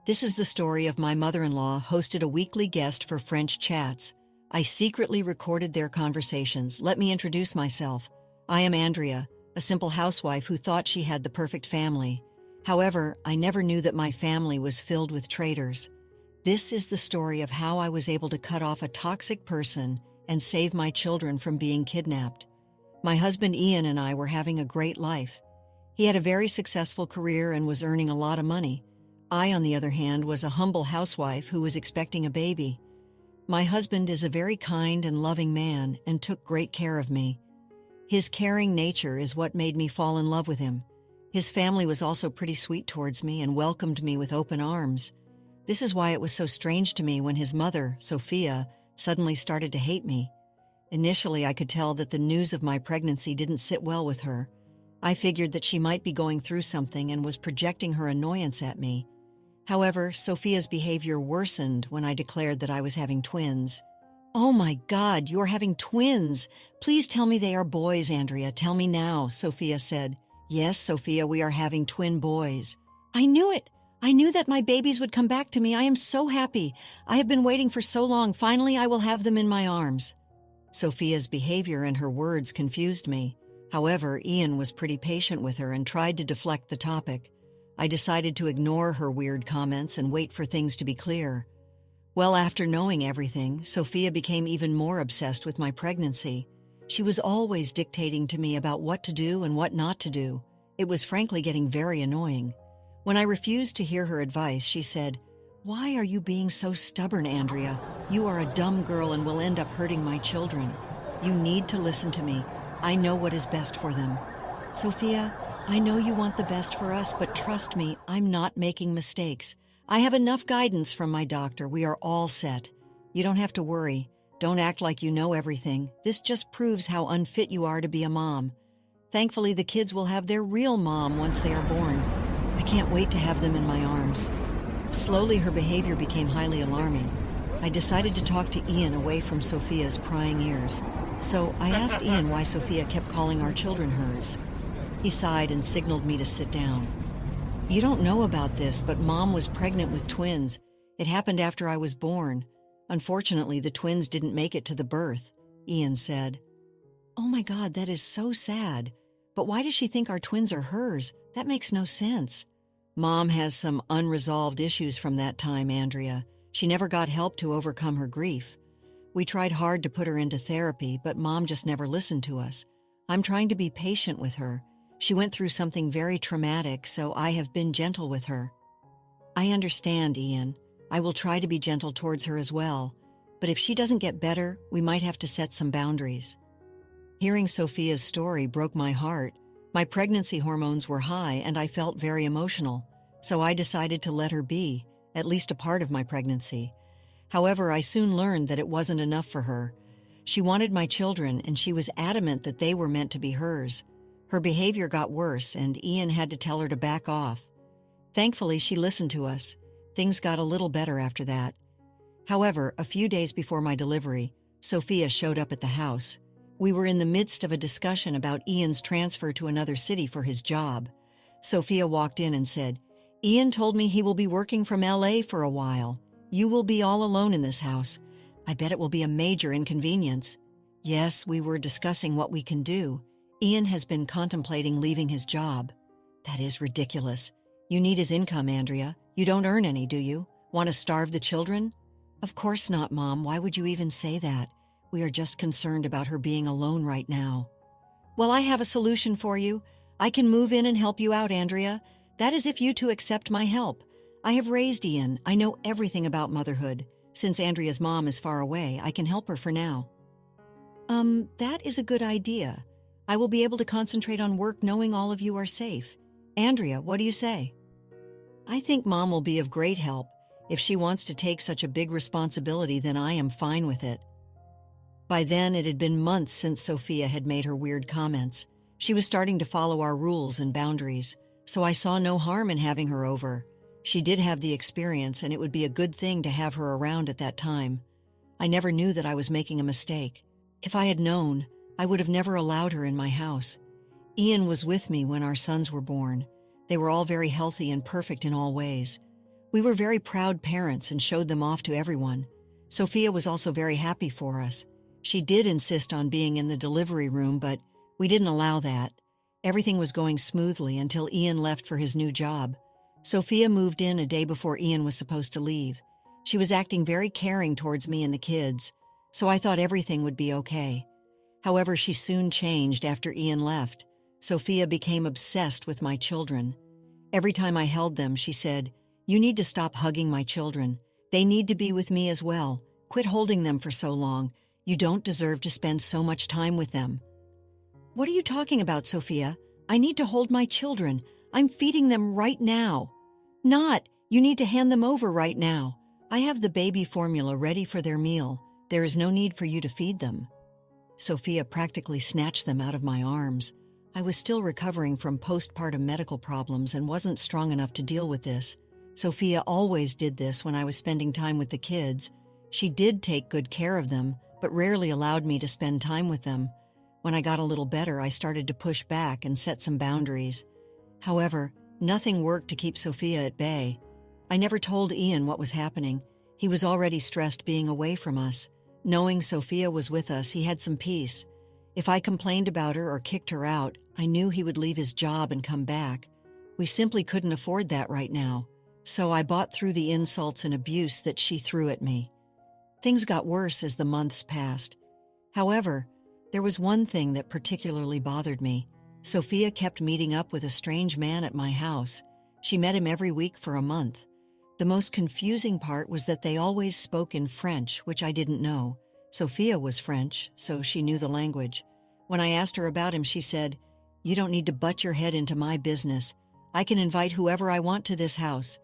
This is the story of my mother-in-law hosted a weekly guest for French chats. I secretly recorded their conversations. Let me introduce myself. I am Andrea, a simple housewife who thought she had the perfect family. However, I never knew that my family was filled with traitors. This is the story of how I was able to cut off a toxic person and save my children from being kidnapped. My husband Ian and I were having a great life. He had a very successful career and was earning a lot of money. I, on the other hand, was a humble housewife who was expecting a baby. My husband is a very kind and loving man and took great care of me. His caring nature is what made me fall in love with him. His family was also pretty sweet towards me and welcomed me with open arms. This is why it was so strange to me when his mother, Sophia, suddenly started to hate me. Initially, I could tell that the news of my pregnancy didn't sit well with her. I figured that she might be going through something and was projecting her annoyance at me. However, Sophia's behavior worsened when I declared that I was having twins. "Oh my God, you're having twins! Please tell me they are boys, Andrea. Tell me now," Sophia said. "Yes, Sophia, we are having twin boys." "I knew it! I knew that my babies would come back to me. I am so happy. I have been waiting for so long. Finally, I will have them in my arms." Sophia's behavior and her words confused me. However, Ian was pretty patient with her and tried to deflect the topic. I decided to ignore her weird comments and wait for things to be clear. Well, after knowing everything, Sophia became even more obsessed with my pregnancy. She was always dictating to me about what to do and what not to do. It was frankly getting very annoying. When I refused to hear her advice, she said, "Why are you being so stubborn, Andrea? You are a dumb girl and will end up hurting my children. You need to listen to me. I know what is best for them." "Sophia, I know you want the best for us, but trust me, I'm not making mistakes. I have enough guidance from my doctor. We are all set. You don't have to worry. Don't act like you know everything. This just proves how unfit you are to be a mom. Thankfully, the kids will have their real mom once they are born. I can't wait to have them in my arms." Slowly, her behavior became highly alarming. I decided to talk to Ian away from Sophia's prying ears. So I asked Ian why Sophia kept calling our children hers. He sighed and signaled me to sit down. "You don't know about this, but Mom was pregnant with twins. It happened after I was born. Unfortunately, the twins didn't make it to the birth," Ian said. "Oh my God, that is so sad. But why does she think our twins are hers? That makes no sense." "Mom has some unresolved issues from that time, Andrea. She never got help to overcome her grief. We tried hard to put her into therapy, but Mom just never listened to us. I'm trying to be patient with her. She went through something very traumatic, so I have been gentle with her." "I understand, Ian. I will try to be gentle towards her as well. But if she doesn't get better, we might have to set some boundaries." Hearing Sophia's story broke my heart. My pregnancy hormones were high and I felt very emotional, so I decided to let her be, at least a part of my pregnancy. However, I soon learned that it wasn't enough for her. She wanted my children and she was adamant that they were meant to be hers. Her behavior got worse and Ian had to tell her to back off. Thankfully, she listened to us. Things got a little better after that. However, a few days before my delivery, Sophia showed up at the house. We were in the midst of a discussion about Ian's transfer to another city for his job. Sophia walked in and said, "Ian told me he will be working from LA for a while. You will be all alone in this house. I bet it will be a major inconvenience." Yes, we were discussing what we can do. Ian has been contemplating leaving his job. That is ridiculous. You need his income, Andrea. You don't earn any, do you? Want to starve the children? Of course not, Mom. Why would you even say that? We are just concerned about her being alone right now. Well, I have a solution for you. I can move in and help you out, Andrea. That is if you two accept my help. I have raised Ian. I know everything about motherhood. Since Andrea's mom is far away, I can help her for now. That is a good idea. I will be able to concentrate on work knowing all of you are safe. Andrea, what do you say? I think Mom will be of great help. If she wants to take such a big responsibility, then I am fine with it. By then, it had been months since Sophia had made her weird comments. She was starting to follow our rules and boundaries, so I saw no harm in having her over. She did have the experience, and it would be a good thing to have her around at that time. I never knew that I was making a mistake. If I had known, I would have never allowed her in my house. Ian was with me when our sons were born. They were all very healthy and perfect in all ways. We were very proud parents and showed them off to everyone. Sophia was also very happy for us. She did insist on being in the delivery room, but we didn't allow that. Everything was going smoothly until Ian left for his new job. Sophia moved in a day before Ian was supposed to leave. She was acting very caring towards me and the kids, so I thought everything would be okay. However, she soon changed after Ian left. Sophia became obsessed with my children. Every time I held them, she said, "You need to stop hugging my children. They need to be with me as well. Quit holding them for so long. You don't deserve to spend so much time with them." "What are you talking about, Sophia? I need to hold my children. I'm feeding them right now." "Not. You need to hand them over right now. I have the baby formula ready for their meal. There is no need for you to feed them." Sophia practically snatched them out of my arms. I was still recovering from postpartum medical problems and wasn't strong enough to deal with this. Sophia always did this when I was spending time with the kids. She did take good care of them, but rarely allowed me to spend time with them. When I got a little better, I started to push back and set some boundaries. However, nothing worked to keep Sophia at bay. I never told Ian what was happening. He was already stressed being away from us. Knowing Sophia was with us, he had some peace. If I complained about her or kicked her out, I knew he would leave his job and come back. We simply couldn't afford that right now, so I bought through the insults and abuse that she threw at me. Things got worse as the months passed. However, there was one thing that particularly bothered me. Sophia kept meeting up with a strange man at my house. She met him every week for a month. The most confusing part was that they always spoke in French, which I didn't know. Sophia was French, so she knew the language. When I asked her about him, she said, "You don't need to butt your head into my business. I can invite whoever I want to this house.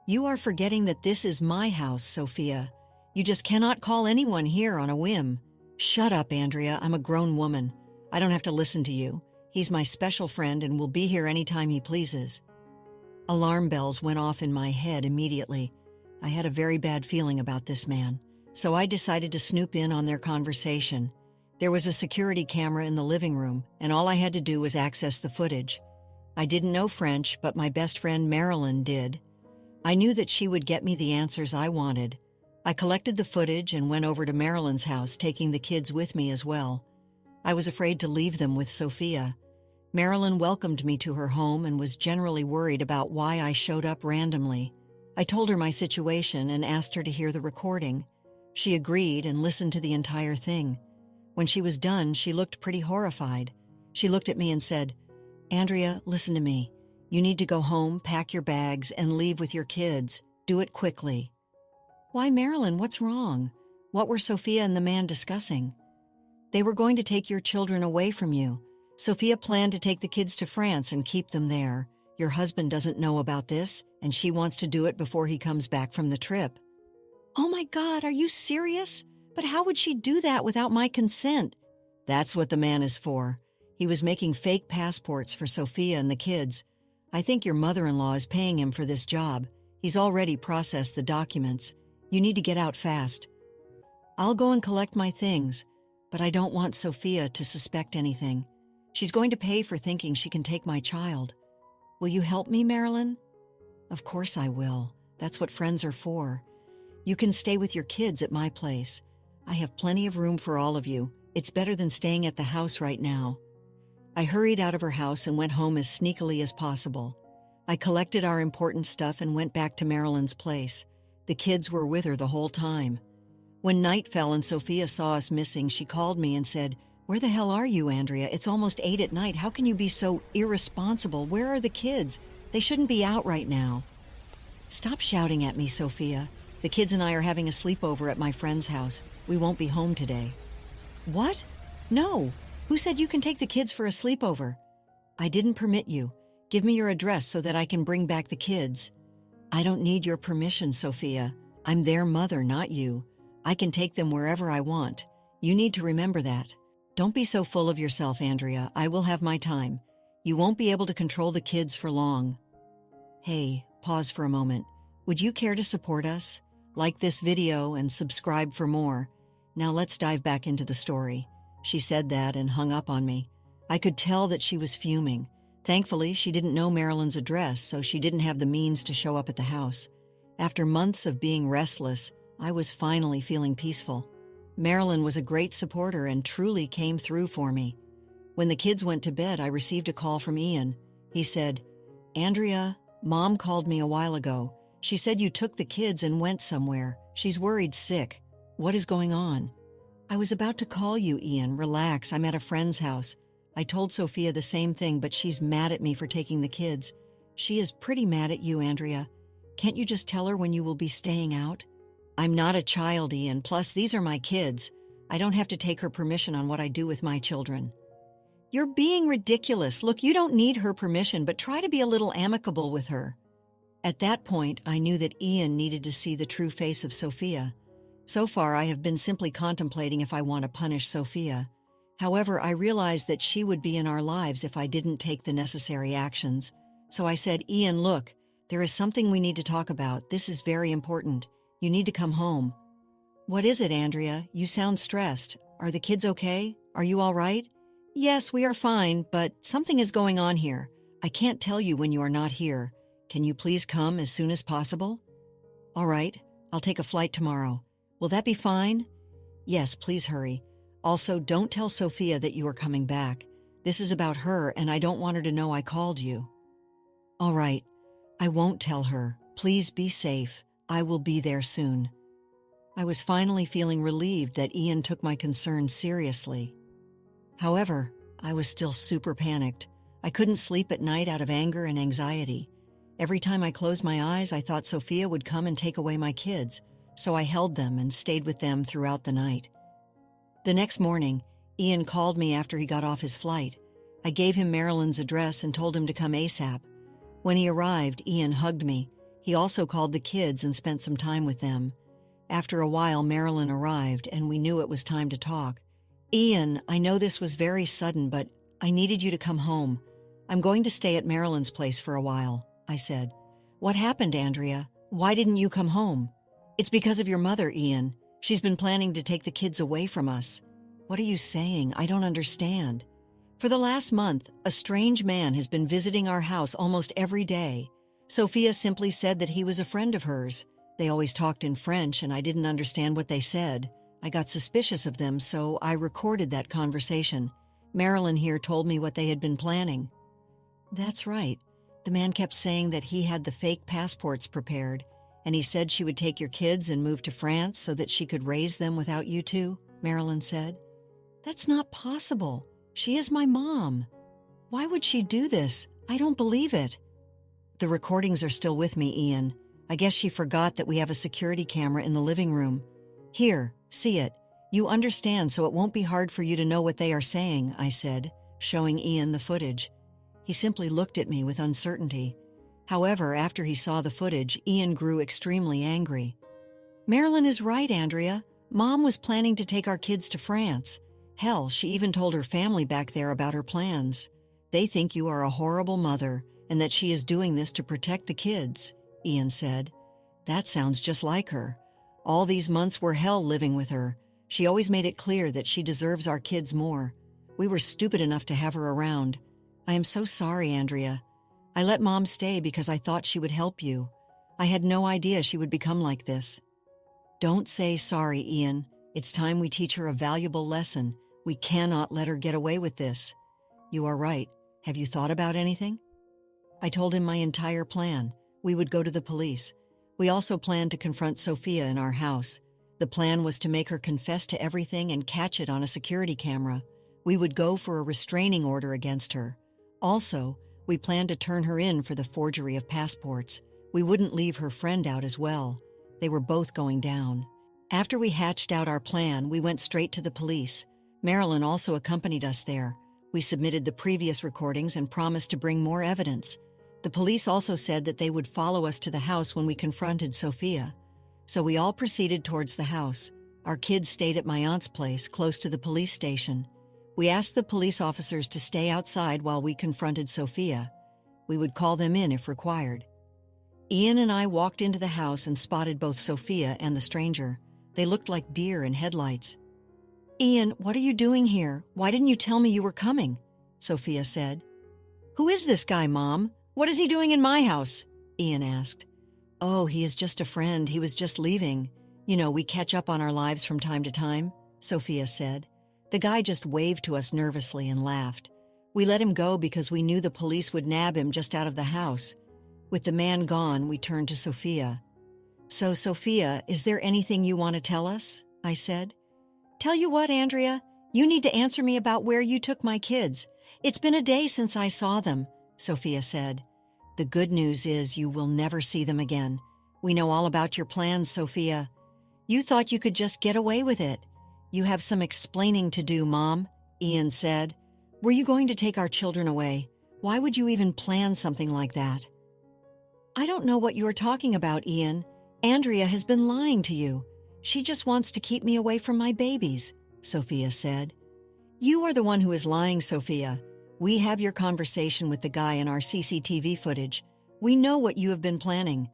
You are forgetting that this is my house, Sophia. You just cannot call anyone here on a whim." "Shut up, Andrea. I'm a grown woman. I don't have to listen to you. He's my special friend and will be here anytime he pleases." Alarm bells went off in my head immediately. I had a very bad feeling about this man, so I decided to snoop in on their conversation. There was a security camera in the living room, and all I had to do was access the footage. I didn't know French, but my best friend Marilyn did. I knew that she would get me the answers I wanted. I collected the footage and went over to Marilyn's house, taking the kids with me as well. I was afraid to leave them with Sophia. Marilyn welcomed me to her home and was generally worried about why I showed up randomly. I told her my situation and asked her to hear the recording. She agreed and listened to the entire thing. When she was done, she looked pretty horrified. She looked at me and said, "Andrea, listen to me. You need to go home, pack your bags, and leave with your kids. Do it quickly." "Why, Marilyn, what's wrong? What were Sophia and the man discussing?" "They were going to take your children away from you. Sophia planned to take the kids to France and keep them there. Your husband doesn't know about this, and she wants to do it before he comes back from the trip." "Oh my God, are you serious? But how would she do that without my consent?" "That's what the man is for. He was making fake passports for Sophia and the kids. I think your mother-in-law is paying him for this job. He's already processed the documents. You need to get out fast." "I'll go and collect my things, but I don't want Sophia to suspect anything. She's going to pay for thinking she can take my child. Will you help me, Marilyn?" "Of course I will. That's what friends are for. You can stay with your kids at my place. I have plenty of room for all of you. It's better than staying at the house right now." I hurried out of her house and went home as sneakily as possible. I collected our important stuff and went back to Marilyn's place. The kids were with her the whole time. When night fell and Sophia saw us missing, she called me and said, "Where the hell are you, Andrea? It's almost 8 at night. How can you be so irresponsible? Where are the kids? They shouldn't be out right now." "Stop shouting at me, Sophia. The kids and I are having a sleepover at my friend's house. We won't be home today." "What? No. Who said you can take the kids for a sleepover?" "I didn't permit you. Give me your address so that I can bring back the kids." "I don't need your permission, Sophia. I'm their mother, not you. I can take them wherever I want. You need to remember that. Don't be so full of yourself, Andrea. I will have my time. You won't be able to control the kids for long." Hey, pause for a moment. Would you care to support us? Like this video and subscribe for more. Now let's dive back into the story. She said that and hung up on me. I could tell that she was fuming. Thankfully, she didn't know Marilyn's address, so she didn't have the means to show up at the house. After months of being restless, I was finally feeling peaceful. Marilyn was a great supporter and truly came through for me. When the kids went to bed, I received a call from Ian. He said, "Andrea, Mom called me a while ago. She said you took the kids and went somewhere. She's worried sick. What is going on?" "I was about to call you, Ian. Relax, I'm at a friend's house." I told Sophia the same thing, but she's mad at me for taking the kids. "She is pretty mad at you, Andrea. Can't you just tell her when you will be staying out?" "I'm not a child, Ian. Plus, these are my kids. I don't have to take her permission on what I do with my children." "You're being ridiculous. Look, you don't need her permission, but try to be a little amicable with her." At that point, I knew that Ian needed to see the true face of Sophia. So far, I have been simply contemplating if I want to punish Sophia. However, I realized that she would be in our lives if I didn't take the necessary actions. So I said, "Ian, look, there is something we need to talk about. This is very important. You need to come home." "What is it, Andrea? You sound stressed. Are the kids okay? Are you all right?" "Yes, we are fine, but something is going on here. I can't tell you when you are not here. Can you please come as soon as possible?" "All right, I'll take a flight tomorrow. Will that be fine?" "Yes, please hurry. Also, don't tell Sophia that you are coming back. This is about her, and I don't want her to know I called you." "All right, I won't tell her. Please be safe. I will be there soon." I was finally feeling relieved that Ian took my concerns seriously. However, I was still super panicked. I couldn't sleep at night out of anger and anxiety. Every time I closed my eyes, I thought Sophia would come and take away my kids, so I held them and stayed with them throughout the night. The next morning, Ian called me after he got off his flight. I gave him Marilyn's address and told him to come ASAP. When he arrived, Ian hugged me. He also called the kids and spent some time with them. After a while, Marilyn arrived, and we knew it was time to talk. "Ian, I know this was very sudden, but I needed you to come home. I'm going to stay at Marilyn's place for a while," I said. "What happened, Andrea? Why didn't you come home?" "It's because of your mother, Ian. She's been planning to take the kids away from us." "What are you saying? I don't understand." "For the last month, a strange man has been visiting our house almost every day. Sophia simply said that he was a friend of hers. They always talked in French, and I didn't understand what they said. I got suspicious of them, so I recorded that conversation. Marilyn here told me what they had been planning." "That's right. The man kept saying that he had the fake passports prepared, and he said she would take your kids and move to France so that she could raise them without you two," Marilyn said. "That's not possible. She is my mom. Why would she do this? I don't believe it." "The recordings are still with me, Ian. I guess she forgot that we have a security camera in the living room. Here, see it. You understand, so it won't be hard for you to know what they are saying," I said, showing Ian the footage. He simply looked at me with uncertainty. However, after he saw the footage, Ian grew extremely angry. "Marilyn is right, Andrea. Mom was planning to take our kids to France. Hell, she even told her family back there about her plans. They think you are a horrible mother and that she is doing this to protect the kids," Ian said. "That sounds just like her. All these months were hell living with her. She always made it clear that she deserves our kids more. We were stupid enough to have her around. I am so sorry, Andrea. I let Mom stay because I thought she would help you. I had no idea she would become like this." "Don't say sorry, Ian. It's time we teach her a valuable lesson. We cannot let her get away with this." "You are right. Have you thought about anything?" I told him my entire plan. We would go to the police. We also planned to confront Sophia in our house. The plan was to make her confess to everything and catch it on a security camera. We would go for a restraining order against her. Also, we planned to turn her in for the forgery of passports. We wouldn't leave her friend out as well. They were both going down. After we hatched out our plan, we went straight to the police. Marilyn also accompanied us there. We submitted the previous recordings and promised to bring more evidence. The police also said that they would follow us to the house when we confronted Sophia. So we all proceeded towards the house. Our kids stayed at my aunt's place, close to the police station. We asked the police officers to stay outside while we confronted Sophia. We would call them in if required. Ian and I walked into the house and spotted both Sophia and the stranger. They looked like deer in headlights. "Ian, what are you doing here? Why didn't you tell me you were coming?" Sophia said. "Who is this guy, Mom? What is he doing in my house?" Ian asked. "Oh, he is just a friend. He was just leaving. You know, we catch up on our lives from time to time," Sophia said. The guy just waved to us nervously and laughed. We let him go because we knew the police would nab him just out of the house. With the man gone, we turned to Sophia. "So, Sophia, is there anything you want to tell us?" I said. "Tell you what, Andrea, you need to answer me about where you took my kids. It's been a day since I saw them," Sophia said. "The good news is you will never see them again. We know all about your plans, Sophia. You thought you could just get away with it. You have some explaining to do, Mom," Ian said. "Were you going to take our children away? Why would you even plan something like that?" "I don't know what you are talking about, Ian. Andrea has been lying to you. She just wants to keep me away from my babies," Sophia said. "You are the one who is lying, Sophia. We have your conversation with the guy in our CCTV footage. We know what you have been planning.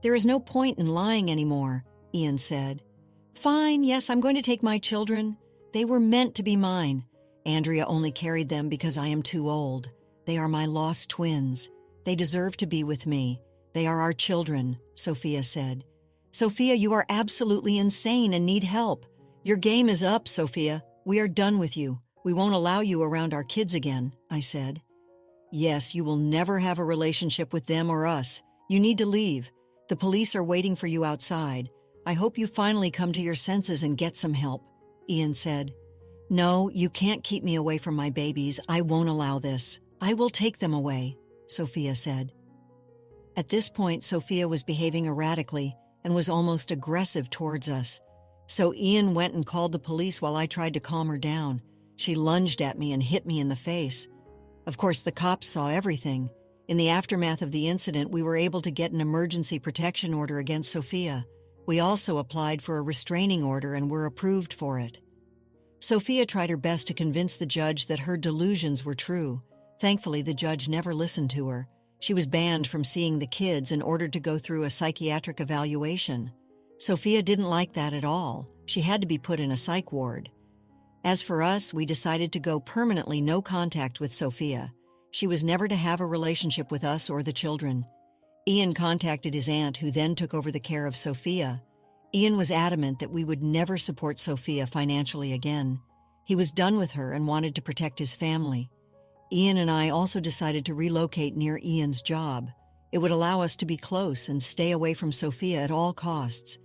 There is no point in lying anymore," Ian said. "Fine, yes, I'm going to take my children. They were meant to be mine. Andrea only carried them because I am too old. They are my lost twins. They deserve to be with me. They are our children," Sophia said. "Sophia, you are absolutely insane and need help. Your game is up, Sophia. We are done with you. We won't allow you around our kids again," I said. "Yes, you will never have a relationship with them or us. You need to leave. The police are waiting for you outside. I hope you finally come to your senses and get some help," Ian said. "No, you can't keep me away from my babies. I won't allow this. I will take them away," Sophia said. At this point, Sophia was behaving erratically and was almost aggressive towards us. So Ian went and called the police while I tried to calm her down. She lunged at me and hit me in the face. Of course, the cops saw everything. In the aftermath of the incident, we were able to get an emergency protection order against Sophia. We also applied for a restraining order and were approved for it. Sophia tried her best to convince the judge that her delusions were true. Thankfully, the judge never listened to her. She was banned from seeing the kids and ordered to go through a psychiatric evaluation. Sophia didn't like that at all. She had to be put in a psych ward. As for us, we decided to go permanently no contact with Sophia. She was never to have a relationship with us or the children. Ian contacted his aunt, who then took over the care of Sophia. Ian was adamant that we would never support Sophia financially again. He was done with her and wanted to protect his family. Ian and I also decided to relocate near Ian's job. It would allow us to be close and stay away from Sophia at all costs.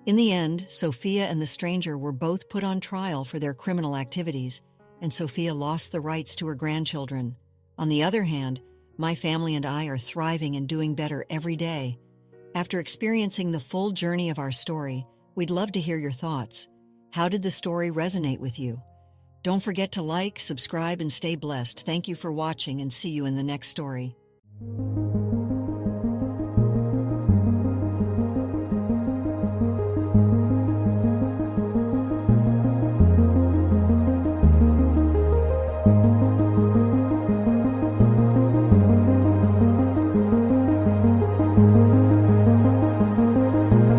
In the end, Sophia and the stranger were both put on trial for their criminal activities, and Sophia lost the rights to her grandchildren. On the other hand, my family and I are thriving and doing better every day. After experiencing the full journey of our story, we'd love to hear your thoughts. How did the story resonate with you? Don't forget to like, subscribe, and stay blessed. Thank you for watching, and see you in the next story.